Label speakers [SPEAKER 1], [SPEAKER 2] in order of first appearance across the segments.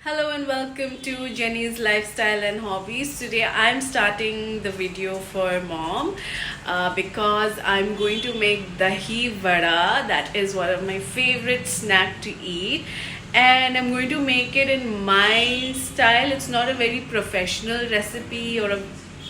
[SPEAKER 1] Hello and welcome to Jenny's Lifestyle and Hobbies. Today I'm starting the video for mom because I'm going to make Dahi Vada. That is one of my favorite snack to eat, and I'm going to make it in my style. It's not a very professional recipe or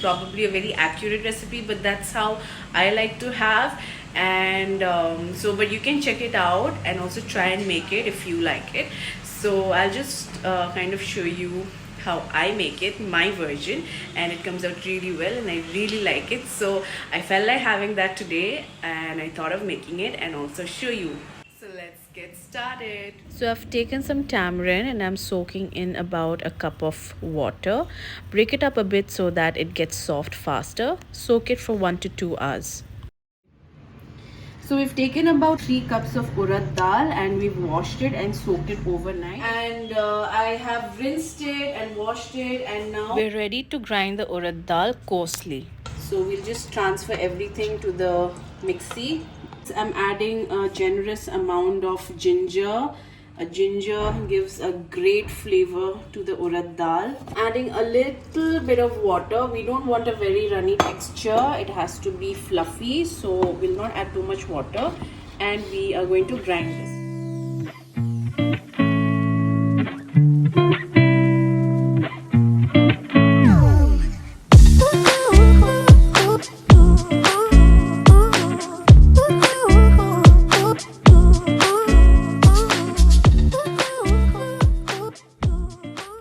[SPEAKER 1] probably a very accurate recipe, but that's how I like to have. And but you can check it out and also try and make it if you like it. So I'll just kind of show you how I make it, my version, and it comes out really well and I really like it. So I felt like having that today and I thought of making it and also show you. So let's get started. So I've taken some tamarind and I'm soaking in about a cup of water. Break it up a bit so that it gets soft faster. Soak it for 1 to 2 hours. So we've taken about 3 cups of urad dal and we've washed it and soaked it overnight. And I have rinsed it and washed it, and now we're ready to grind the urad dal coarsely. So we'll just transfer everything to the mixie. I'm adding a generous amount of ginger. A ginger gives a great flavor to the urad dal. Adding a little bit of water. We don't want a very runny texture. It has to be fluffy, so we'll not add too much water. And we are going to grind this.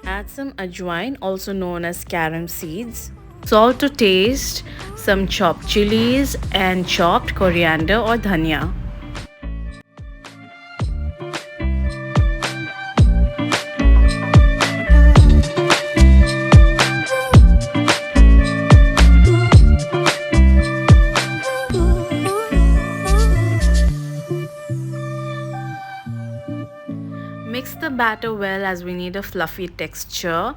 [SPEAKER 1] Add some ajwain, also known as carom seeds, salt to taste, some chopped chilies, and chopped coriander or dhania. Mix the batter well as we need a fluffy texture.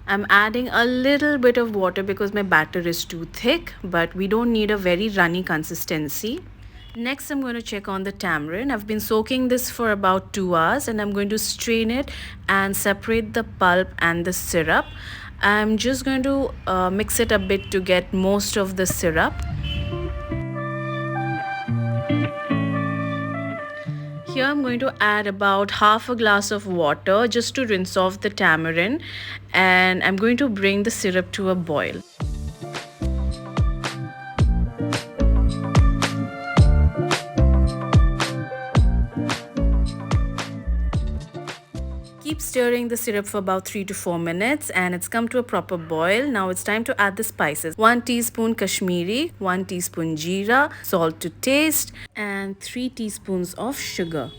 [SPEAKER 1] I'm adding a little bit of water because my batter is too thick, but we don't need a very runny consistency. Next, I'm going to check on the tamarind. I've been soaking this for about 2 hours and I'm going to strain it and separate the pulp and the syrup. I'm just going to mix it a bit to get most of the syrup. Here I'm going to add about half a glass of water just to rinse off the tamarind, and I'm going to bring the syrup to a boil. Keep stirring the syrup for about 3 to 4 minutes and it's come to a proper boil. Now it's time to add the spices. 1 teaspoon Kashmiri, 1 teaspoon jeera, salt to taste, and 3 teaspoons of sugar.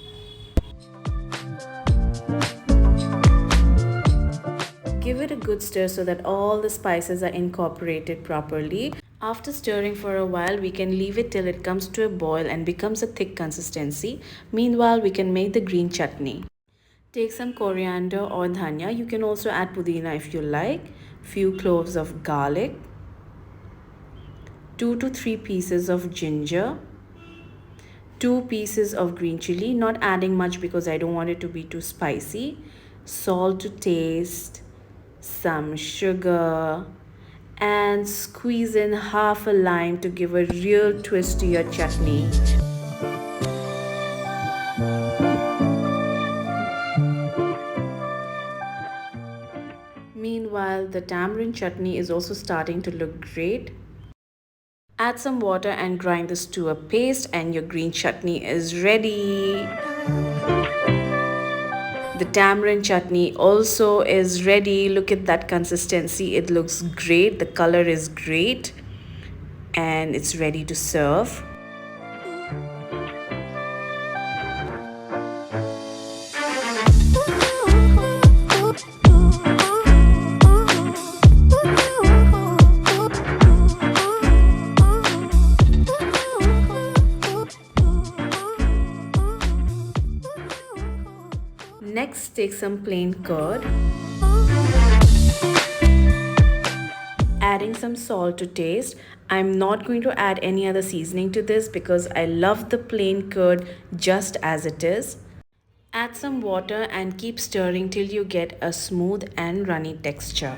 [SPEAKER 1] Give it a good stir so that all the spices are incorporated properly. After stirring for a while, we can leave it till it comes to a boil and becomes a thick consistency. Meanwhile, we can make the green chutney. Take some coriander or dhania. You can also add pudina if you like. Few cloves of garlic. 2 to 3 pieces of ginger. 2 pieces of green chili. Not adding much because I don't want it to be too spicy. Salt to taste. Some sugar. And squeeze in half a lime to give a real twist to your chutney. Meanwhile, the tamarind chutney is also starting to look great. Add some water and grind this to a paste and your green chutney is ready. The tamarind chutney also is ready. Look at that consistency. It looks great. The color is great. And it's ready to serve. Next, take some plain curd. Adding some salt to taste. I'm not going to add any other seasoning to this because I love the plain curd just as it is. Add some water and keep stirring till you get a smooth and runny texture.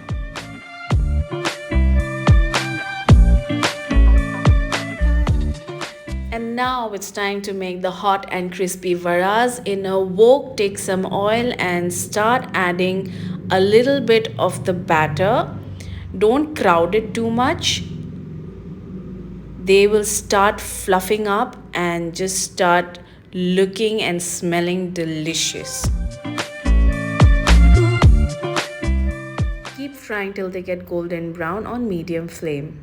[SPEAKER 1] And now it's time to make the hot and crispy vadas. In a wok, take some oil and start adding a little bit of the batter. Don't crowd it too much. They will start fluffing up and just start looking and smelling delicious. Keep frying till they get golden brown on medium flame.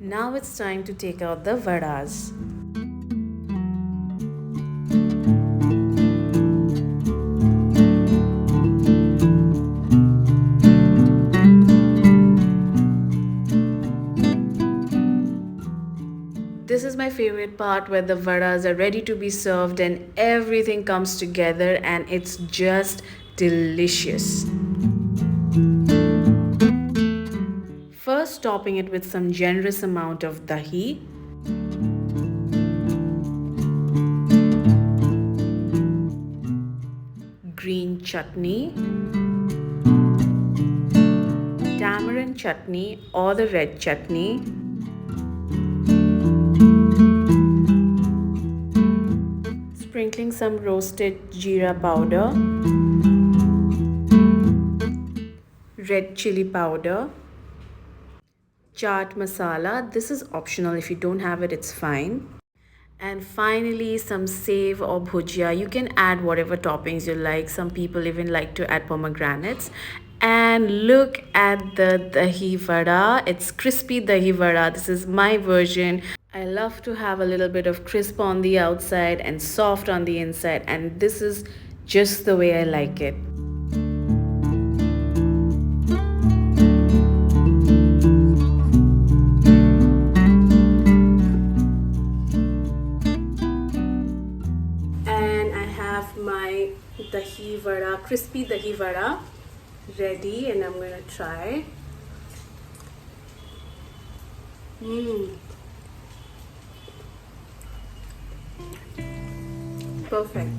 [SPEAKER 1] Now it's time to take out the vadas. This is my favorite part, where the vadas are ready to be served and everything comes together and it's just delicious. First, topping it with some generous amount of dahi. Green chutney. Tamarind chutney or the red chutney. Sprinkling some roasted jeera powder. Red chili powder. Chaat masala. This is optional. If you don't have it, it's fine. And finally, some save or bhujia. You can add whatever toppings you like. Some people even like to add pomegranates. And look at the dahi vada. It's crispy dahi vada. This is my version. I love to have a little bit of crisp on the outside and soft on the inside. And this is just the way I like it. My dahi vada, crispy dahi vada ready, and I'm going to try. Perfect.